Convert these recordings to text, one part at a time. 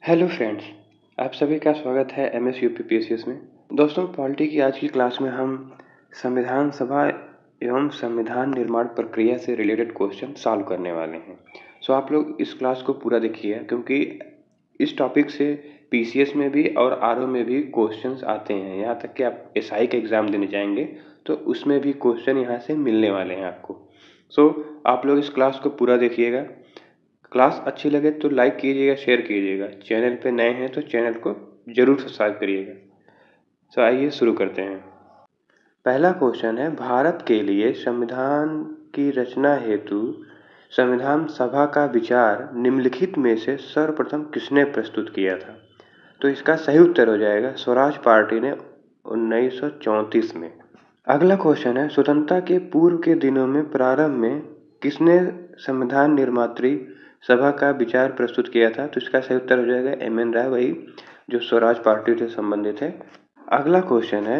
Hello friends, आप सभी का स्वागत है एमएस यूपीपीएससी में। दोस्तों, पॉलिटी की आज की क्लास में हम संविधान सभा एवं संविधान निर्माण प्रक्रिया से रिलेटेड क्वेश्चन सॉल्व करने वाले हैं। सो आप लोग इस क्लास को पूरा देखिए, क्योंकि इस टॉपिक से पीसीएस में भी और आरओ में भी क्वेश्चंस आते हैं। यहाँ तक कि आप एसआई का एग्ज़ाम देने जाएंगे तो उसमें भी क्वेश्चन यहाँ से मिलने वाले हैं आपको। सो आप लोग इस क्लास को पूरा देखिएगा। क्लास अच्छी लगे तो लाइक कीजिएगा, शेयर कीजिएगा। चैनल पे नए हैं तो चैनल को जरूर सब्सक्राइब करिएगा। तो आइए शुरू करते हैं। पहला क्वेश्चन है, भारत के लिए संविधान की रचना हेतु संविधान सभा का विचार निम्नलिखित में से सर्वप्रथम किसने प्रस्तुत किया था? तो इसका सही उत्तर हो जाएगा स्वराज पार्टी ने 1934 में। अगला क्वेश्चन है, स्वतंत्रता के पूर्व के दिनों में प्रारंभ में किसने संविधान निर्मात्री सभा का विचार प्रस्तुत किया था? तो इसका सही उत्तर हो जाएगा एम.एन. राय, वही जो स्वराज पार्टी से संबंधित है। अगला क्वेश्चन है,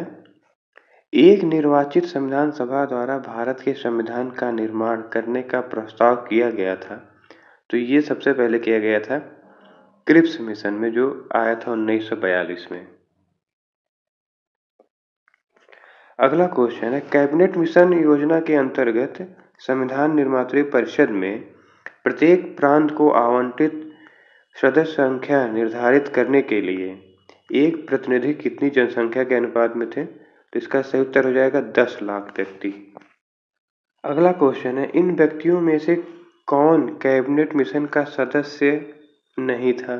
एक निर्वाचित संविधान सभा द्वारा भारत के संविधान का निर्माण करने का प्रस्ताव किया गया था। तो ये सबसे पहले किया गया था क्रिप्स मिशन में, जो आया था 1942 में। अगला क्वेश्चन है, कैबिनेट मिशन योजना के अंतर्गत संविधान निर्मात्री परिषद में प्रत्येक प्रांत को आवंटित सदस्य संख्या निर्धारित करने के लिए एक प्रतिनिधि कितनी जनसंख्या के अनुपात में थे? तो इसका सही उत्तर हो जाएगा 10 लाख व्यक्ति। अगला क्वेश्चन है, इन व्यक्तियों में से कौन कैबिनेट मिशन का सदस्य नहीं था?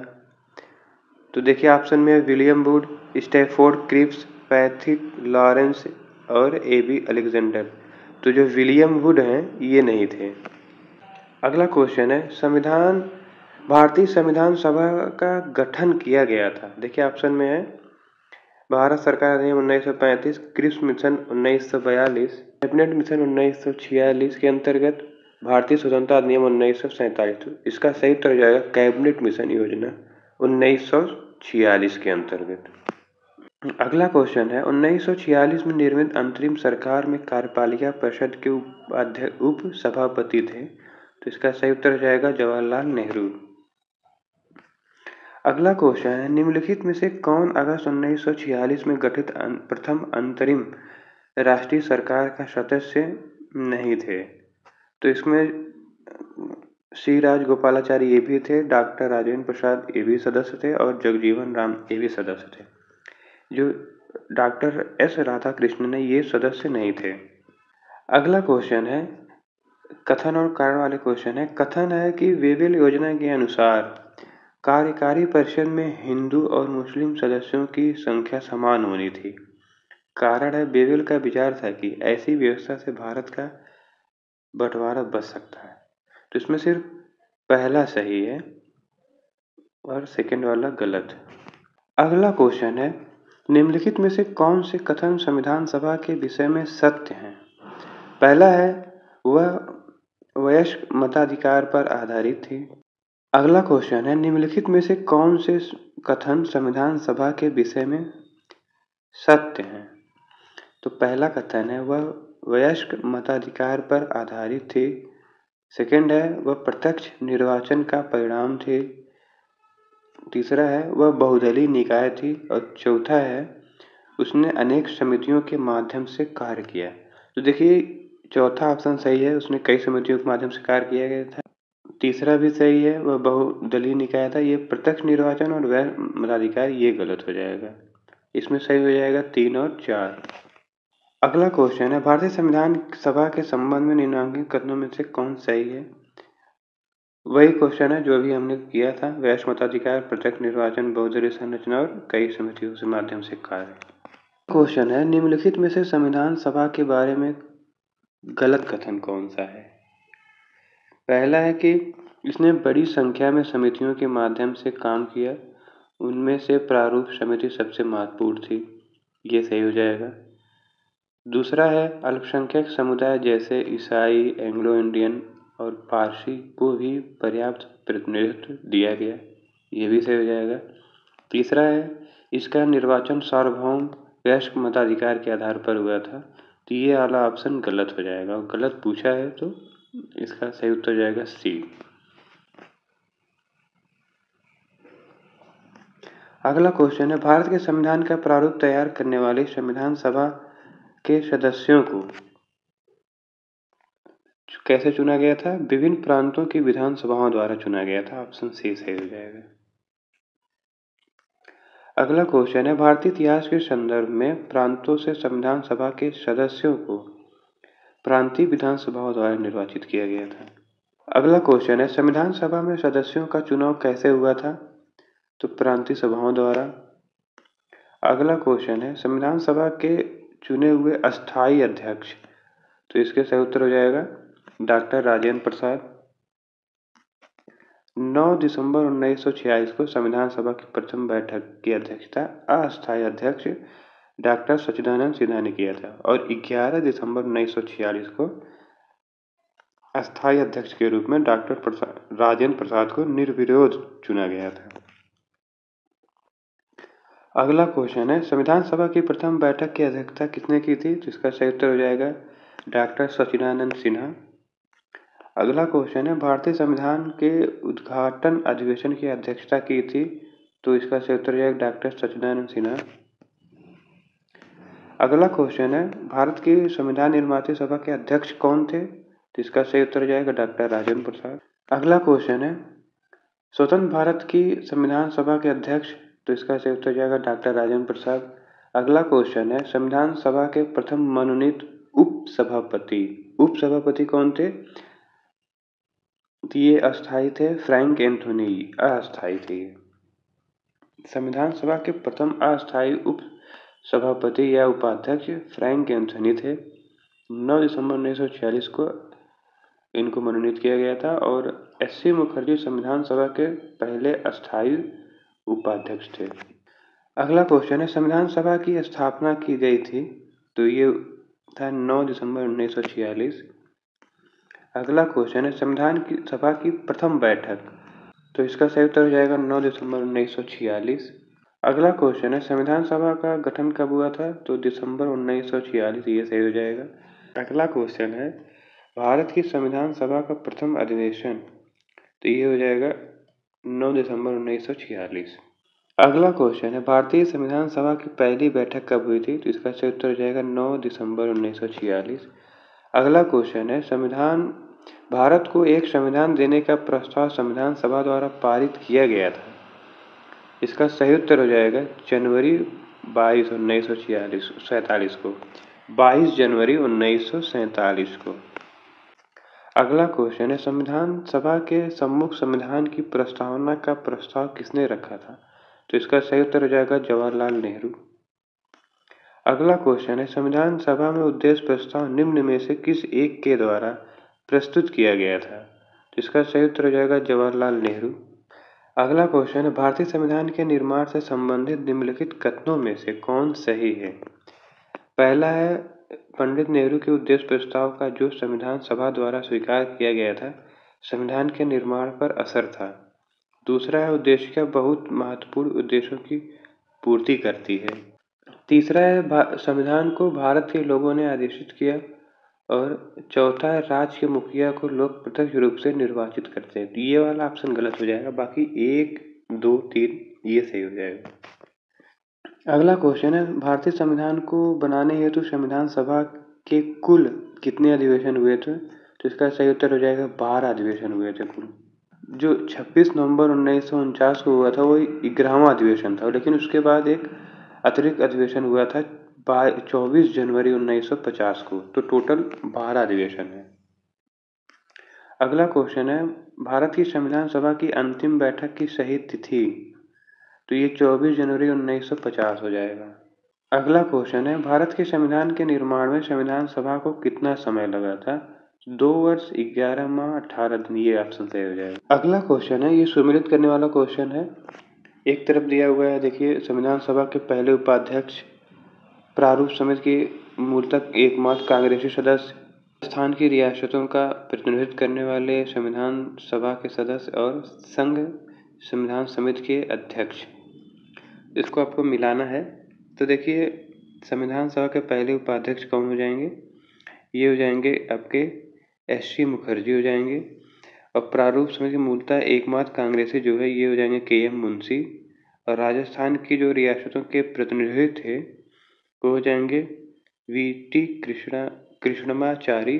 तो देखिए ऑप्शन में William Wood, Stafford Cripps, Pethick Lawrence और ए.बी. अलेक्जेंडर। तो जो विलियम वुड हैं ये नहीं थे। अगला क्वेश्चन है, भारतीय संविधान सभा का गठन किया गया था। देखिए ऑप्शन में है भारत सरकार अधिनियम 1935, क्रिप्स मिशन 1942, कैबिनेट मिशन 1946 के अंतर्गत भारतीय स्वतंत्रता अधिनियम 1947। इसका सही उत्तर हो जाएगा कैबिनेट मिशन योजना 1946 के अंतर्गत। अगला क्वेश्चन है, 1946 में निर्मित अंतरिम सरकार में कार्यपालिका परिषद के उप सभापति थे। तो इसका सही उत्तर हो जाएगा जवाहरलाल नेहरू। अगला क्वेश्चन है, निम्नलिखित में से कौन अगस्त 1946 में गठित प्रथम अंतरिम राष्ट्रीय सरकार का सदस्य नहीं थे? तो इसमें सी राजगोपालाचारी ये भी थे, डॉक्टर राजेंद्र प्रसाद ये भी सदस्य थे और जगजीवन राम ये भी सदस्य थे। जो डॉक्टर एस राधाकृष्णन ने ये सदस्य नहीं थे। अगला क्वेश्चन है कथन और कारण वाले क्वेश्चन है। कथन है कि वेवेल योजना के अनुसार कार्यकारी परिषद में हिंदू और मुस्लिम सदस्यों की संख्या समान होनी थी। कारण है वेवेल का विचार था कि ऐसी व्यवस्था से भारत का बंटवारा बच सकता है। तो इसमें सिर्फ पहला सही है और सेकंड वाला गलत। अगला क्वेश्चन है, निम्नलिखित में से कौन से कथन संविधान सभा के विषय में सत्य हैं? पहला है वह वयस्क मताधिकार पर आधारित थी। अगला क्वेश्चन है, निम्नलिखित में से कौन से कथन संविधान सभा के विषय में सत्य हैं? तो पहला कथन है वह वयस्क मताधिकार पर आधारित थी। सेकंड है वह प्रत्यक्ष निर्वाचन का परिणाम थे। तीसरा है वह बहुदलीय निकाय थी और चौथा है उसने अनेक समितियों के माध्यम से कार्य किया। तो देखिए चौथा ऑप्शन सही है, उसने कई समितियों के माध्यम से कार्य किया गया था। तीसरा भी सही है, वह बहुदलीय निकाय था। ये प्रत्यक्ष निर्वाचन और वह मताधिकार ये गलत हो जाएगा। इसमें सही हो जाएगा 3 और 4। अगला क्वेश्चन है, भारतीय संविधान सभा के संबंध में निम्नलिखित कथनों में से कौन सही है? वही क्वेश्चन है जो अभी हमने किया था, वयस्क मताधिकार, प्रत्यक्ष निर्वाचन, बहुदलीय संरचना और कई समितियों के माध्यम से कार्य। क्वेश्चन है, निम्नलिखित में से संविधान सभा के बारे में गलत कथन कौन सा है? पहला है कि इसने बड़ी संख्या में समितियों के माध्यम से काम किया, उनमें से प्रारूप समिति सबसे महत्वपूर्ण थी, ये सही हो जाएगा। दूसरा है अल्पसंख्यक समुदाय जैसे ईसाई, एंग्लो इंडियन और पारसी को भी पर्याप्त प्रतिनिधित्व दिया गया, ये भी सही हो जाएगा। तीसरा है इसका निर्वाचन सार्वभौम वयस्क मताधिकार के आधार पर हुआ था, तो ये वाला ऑप्शन गलत हो जाएगा और गलत पूछा है तो इसका सही उत्तर हो जाएगा सी। अगला क्वेश्चन है, भारत के संविधान का प्रारूप तैयार करने वाली संविधान सभा के सदस्यों को कैसे चुना गया था? विभिन्न प्रांतों की विधानसभाओं द्वारा चुना गया था। ऑप्शन सी सही हो जाएगा। अगला क्वेश्चन है, भारतीय इतिहास के संदर्भ में प्रांतों से संविधान सभा के सदस्यों को प्रांतीय विधानसभाओं द्वारा निर्वाचित किया गया था। अगला क्वेश्चन है, संविधान सभा में सदस्यों का चुनाव कैसे हुआ था? तो प्रांतीय सभाओं द्वारा। अगला क्वेश्चन है, संविधान सभा के चुने हुए अस्थायी अध्यक्ष, तो इसके सही उत्तर हो जाएगा डॉक्टर राजेंद्र प्रसाद। 9 दिसंबर 1946 को संविधान सभा की प्रथम बैठक की अध्यक्षता अस्थायी अध्यक्ष डॉक्टर सच्चिदानंद सिन्हा ने किया था और 11 दिसंबर 1946 को अस्थायी अध्यक्ष के रूप में डॉक्टर राजेंद्र प्रसाद को निर्विरोध चुना गया था। अगला क्वेश्चन है, संविधान सभा की प्रथम बैठक की अध्यक्षता किसने की थी? तो इसका सही उत्तर हो जाएगा डॉक्टर सच्चिदानंद सिन्हा। अगला क्वेश्चन है, भारतीय संविधान के उद्घाटन अधिवेशन की अध्यक्षता की थी? तो इसका सही उत्तर हो जाएगा डॉक्टर सच्चिदानंद सिन्हा। अगला क्वेश्चन है, भारत की संविधान निर्माता सभा के अध्यक्ष कौन थे? तो इसका सही उत्तर हो जाएगा डॉक्टर राजेंद्र प्रसाद। अगला क्वेश्चन है, स्वतंत्र भारत की संविधान सभा के अध्यक्ष, तो इसका सही उत्तर हो जाएगा डॉक्टर राजेंद्र प्रसाद। अगला क्वेश्चन है, संविधान सभा के प्रथम मनोनीत उपसभापति कौन थे? ये अस्थायी थे, फ्रैंक एंथोनी अस्थायी थे। संविधान सभा के प्रथम अस्थायी उप सभापति या उपाध्यक्ष फ्रैंक एंथोनी थे। 9 दिसंबर 1946 को इनको मनोनीत किया गया था और एस.सी. मुखर्जी संविधान सभा के पहले अस्थायी उपाध्यक्ष थे। अगला क्वेश्चन है, संविधान सभा की स्थापना की गई थी? तो ये था 9 दिसंबर 1946। अगला क्वेश्चन है, संविधान की सभा की प्रथम बैठक, तो इसका सही उत्तर हो जाएगा 9 दिसंबर 1946। अगला क्वेश्चन है, संविधान सभा का गठन कब हुआ था? तो दिसंबर 1946, ये सही हो जाएगा। अगला क्वेश्चन है, भारत की संविधान सभा का प्रथम अधिवेशन, तो ये हो जाएगा 9 दिसंबर 1946। अगला क्वेश्चन है, भारतीय संविधान सभा की पहली बैठक कब हुई थी? तो इसका सही उत्तर हो जाएगा 9 दिसंबर 1946। अगला क्वेश्चन है, भारत को एक संविधान देने का प्रस्ताव संविधान सभा द्वारा पारित किया गया था? इसका सही उत्तर हो जाएगा जनवरी 22 1947 को, 22 जनवरी 1947 को। अगला क्वेश्चन है, संविधान सभा के सम्मुख संविधान की प्रस्तावना का प्रस्ताव किसने रखा था? तो इसका सही उत्तर हो जाएगा जवाहरलाल नेहरू। अगला क्वेश्चन है, संविधान सभा में उद्देश्य प्रस्ताव निम्न में से किस एक के द्वारा प्रस्तुत किया गया था? तो इसका सही उत्तर हो जाएगा जवाहरलाल नेहरू। अगला क्वेश्चन है, भारतीय संविधान के निर्माण से संबंधित निम्नलिखित कथनों में से कौन सही है? पहला है, पंडित नेहरू के उद्देश्य प्रस्ताव का जो संविधान सभा द्वारा स्वीकार किया गया था, संविधान के निर्माण पर असर था। दूसरा है, उद्देशिका बहुत महत्वपूर्ण उद्देश्यों की पूर्ति करती है। तीसरा है, संविधान को भारत के लोगों ने आदेशित किया। और चौथा है, राज्य के मुखिया को लोग प्रत्यक्ष रूप से निर्वाचित करते हैं। तो ये वाला ऑप्शन गलत हो जाएगा, बाकी 1, 2, 3 ये सही हो जाएगा। अगला क्वेश्चन है, भारतीय संविधान को बनाने हेतु संविधान सभा के कुल कितने अधिवेशन हुए थे? तो इसका सही उत्तर हो जाएगा 12 अधिवेशन हुए थे कुल। जो 26 नवंबर 1949 को हुआ था वो 11वां अधिवेशन था, लेकिन उसके बाद एक अतिरिक्त अधिवेशन हुआ था 24 जनवरी 1950 को, तो टोटल 12 अधिवेशन है। अगला क्वेश्चन है, भारत की संविधान सभा की अंतिम बैठक की सही तिथि, तो ये 24 जनवरी 1950 हो जाएगा। अगला क्वेश्चन है, भारत के संविधान के निर्माण में संविधान सभा को कितना समय लगा था? 2 वर्ष 11 माह 18 दिन, ये ऑप्शन सही हो जाएगा। अगला क्वेश्चन है, ये सम्मिलित करने वाला क्वेश्चन है। एक तरफ दिया हुआ है, देखिए, संविधान सभा के पहले उपाध्यक्ष प्रारूप समिति के मूलतः एकमात्र कांग्रेसी सदस्य, स्थान की रियासतों का प्रतिनिधित्व करने वाले संविधान सभा के सदस्य और संघ संविधान समिति के अध्यक्ष, इसको आपको मिलाना है। तो देखिए, संविधान सभा के पहले उपाध्यक्ष कौन हो जाएंगे? ये हो जाएंगे आपके एस.सी. मुखर्जी हो जाएंगे। और प्रारूप समिति मूलतः एकमात्र कांग्रेसी जो है ये हो जाएंगे के.एम. मुंशी। और राजस्थान की जो रियासतों के प्रतिनिधि थे वो हो जाएंगे वीटी कृष्णमाचारी,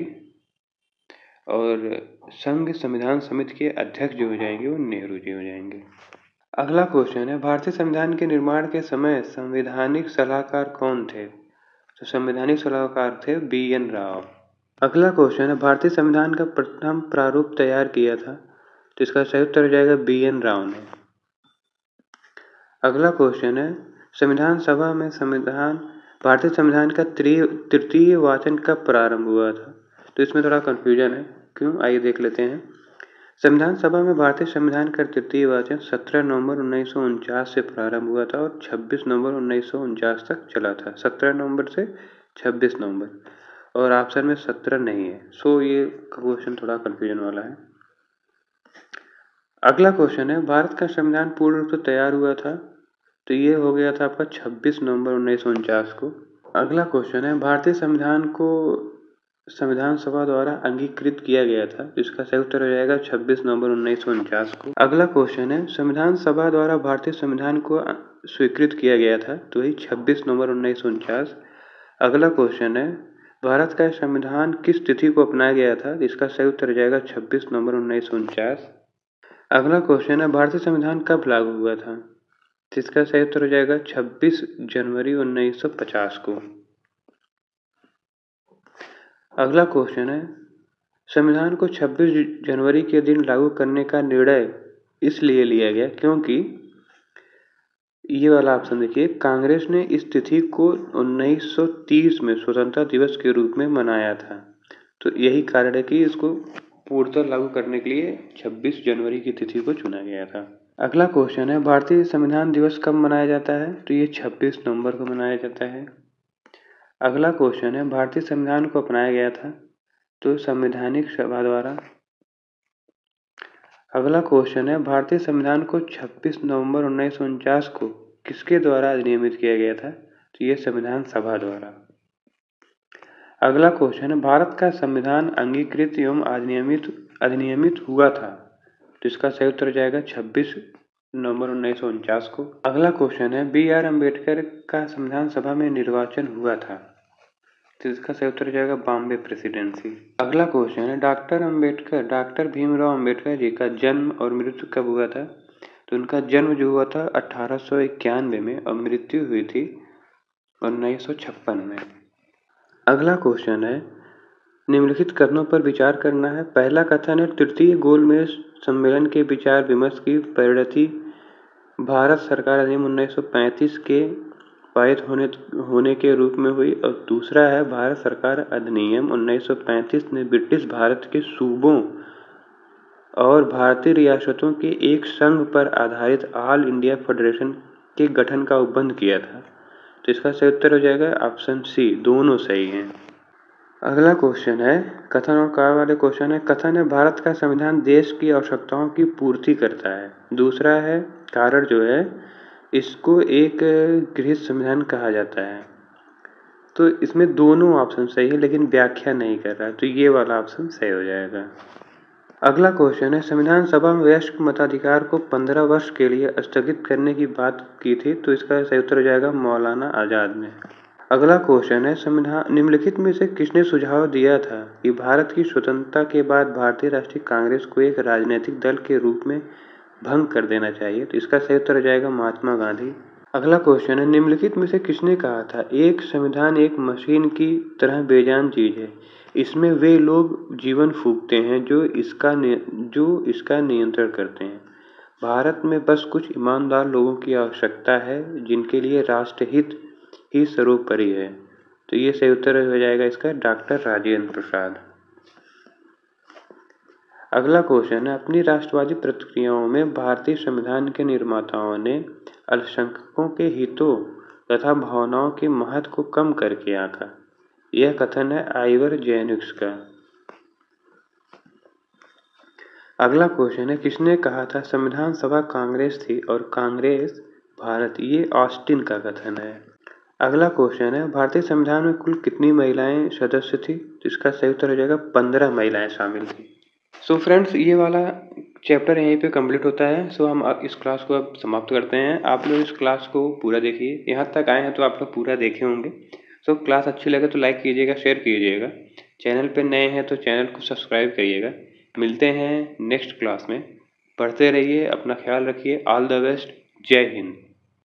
और संघ संविधान समिति के अध्यक्ष जो हो जाएंगे वो नेहरू जी हो जाएंगे। अगला क्वेश्चन है, भारतीय संविधान के निर्माण के समय संवैधानिक सलाहकार कौन थे? तो संवैधानिक सलाहकार थे BN राव। अगला क्वेश्चन है, भारतीय संविधान का प्रथम प्रारूप तैयार किया था? तो इसका सही उत्तर हो जाएगा BN राव ने। अगला क्वेश्चन है, संविधान सभा में भारतीय संविधान का तृतीय वाचन कब प्रारंभ हुआ था? तो इसमें थोड़ा कंफ्यूजन है, क्यों, आइए देख लेते हैं। संविधान सभा में भारतीय संविधान का तृतीय वाचन 17 नवंबर 1949 से प्रारंभ हुआ था और 26 नवंबर 1949 तक चला था। 17 नवंबर से 26 नवंबर, और ऑप्शन में 17 नहीं है, सो ये क्वेश्चन थोड़ा कंफ्यूजन वाला है। अगला क्वेश्चन है, भारत का संविधान पूर्ण रूप से तैयार हुआ था? तो ये हो गया था आपका 26 नवंबर 1949 को। अगला क्वेश्चन है, भारतीय संविधान को संविधान सभा द्वारा अंगीकृत किया गया था? इसका सही उत्तर हो जाएगा 26 नवंबर 1949 को। अगला क्वेश्चन है, संविधान सभा द्वारा भारतीय संविधान को स्वीकृत किया गया था? तो वही 26 नवंबर 1949। अगला क्वेश्चन है, भारत का संविधान किस तिथि को अपनाया गया था? इसका सही उत्तर हो जाएगा 26 नवंबर 1949। अगला क्वेश्चन है, भारतीय संविधान कब लागू हुआ था? इसका सही उत्तर हो जाएगा 26 जनवरी 1950 को। अगला क्वेश्चन है, संविधान को 26 जनवरी के दिन लागू करने का निर्णय इसलिए लिया गया क्योंकि, ये वाला ऑप्शन देखिए, कांग्रेस ने इस तिथि को 1930 में स्वतंत्रता दिवस के रूप में मनाया था। तो यही कारण है कि इसको पूर्णतः लागू करने के लिए 26 जनवरी की तिथि को चुना गया था। अगला क्वेश्चन है, भारतीय संविधान दिवस कब मनाया जाता है? तो ये 26 नवंबर को मनाया जाता है। अगला क्वेश्चन है, भारतीय संविधान को अपनाया गया था? तो संवैधानिक सभा द्वारा। अगला क्वेश्चन है, भारतीय संविधान को 26 नवंबर 1949 को किसके द्वारा अधिनियमित किया गया था? तो ये संविधान सभा द्वारा। अगला क्वेश्चन है, भारत का संविधान अंगीकृत एवं अधिनियमित हुआ था? तो इसका सही उत्तर हो जाएगा 26 नवंबर 1949 को। अगला क्वेश्चन है, BR अम्बेडकर का संविधान सभा में निर्वाचन हुआ था? तो इसका सही उत्तर हो जाएगा बॉम्बे प्रेसिडेंसी। अगला क्वेश्चन है, डॉक्टर भीमराव अम्बेडकर जी का जन्म और मृत्यु कब हुआ था? तो उनका जन्म जो हुआ था 1891 में और मृत्यु हुई थी 1956 में। अगला क्वेश्चन है, निम्नलिखित कथनों पर विचार करना है। पहला कथन है, तृतीय गोलमेज सम्मेलन के विचार विमर्श की परिणति भारत सरकार अधिनियम 1935 के पारित होने के रूप में हुई, और दूसरा है, भारत सरकार अधिनियम 1935 ने ब्रिटिश भारत के सूबों और भारतीय रियासतों के एक संघ पर आधारित ऑल इंडिया फेडरेशन के गठन का उपबंध किया था। तो इसका सही उत्तर हो जाएगा ऑप्शन सी, दोनों सही हैं। अगला क्वेश्चन है, कथन और कार्य वाले क्वेश्चन है। कथन है, भारत का संविधान देश की आवश्यकताओं की पूर्ति करता है। दूसरा है, कारण जो है, इसको एक गृहीत संविधान कहा जाता है। तो इसमें दोनों ऑप्शन सही है, लेकिन व्याख्या नहीं कर रहा है, तो ये वाला ऑप्शन सही हो जाएगा। अगला क्वेश्चन है, संविधान सभा में वयस्क मताधिकार को 15 वर्ष के लिए स्थगित करने की बात की थी? तो इसका सही उत्तर हो जाएगा मौलाना आजाद ने। अगला क्वेश्चन है, संविधान निम्नलिखित में से किसने सुझाव दिया था कि भारत की स्वतंत्रता के बाद भारतीय राष्ट्रीय कांग्रेस को एक राजनीतिक दल के रूप में भंग कर देना चाहिए? तो इसका सही उत्तर हो जाएगा महात्मा गांधी। अगला क्वेश्चन है, निम्नलिखित में से किसने कहा था एक संविधान एक मशीन की तरह बेजान चीज है, इसमें वे लोग जीवन फूंकते हैं जो इसका नियंत्रण करते हैं। भारत में बस कुछ ईमानदार लोगों की आवश्यकता है जिनके लिए राष्ट्रहित ही सर्वोपरि है। तो ये सही उत्तर हो जाएगा इसका डॉक्टर राजेंद्र प्रसाद। अगला क्वेश्चन है, अपनी राष्ट्रवादी प्रतिक्रियाओं में भारतीय संविधान के निर्माताओं ने अल्पसंख्यकों के हितों तथा भावनाओं के महत्व को कम करके आंका। यह कथन है आइवर जेनिक्स का। अगला क्वेश्चन है, किसने कहा था संविधान सभा कांग्रेस थी और कांग्रेस भारत? ये ऑस्टिन का कथन है। अगला क्वेश्चन है, भारतीय संविधान में कुल कितनी महिलाएं सदस्य थी? तो इसका सही उत्तर हो जाएगा 15 महिलाएं शामिल थी। सो फ्रेंड्स, ये वाला चैप्टर यहीं पे कंप्लीट होता है। सो हम इस क्लास को अब समाप्त करते हैं। आप लोग इस क्लास को पूरा देखिए, यहाँ तक आए हैं तो आप लोग पूरा देखे होंगे। सो क्लास अच्छी लगे तो लाइक कीजिएगा, शेयर कीजिएगा। चैनल पे नए हैं तो चैनल को सब्सक्राइब करिएगा। मिलते हैं नेक्स्ट क्लास में। पढ़ते रहिए, अपना ख्याल रखिए। All the best. जय हिंद।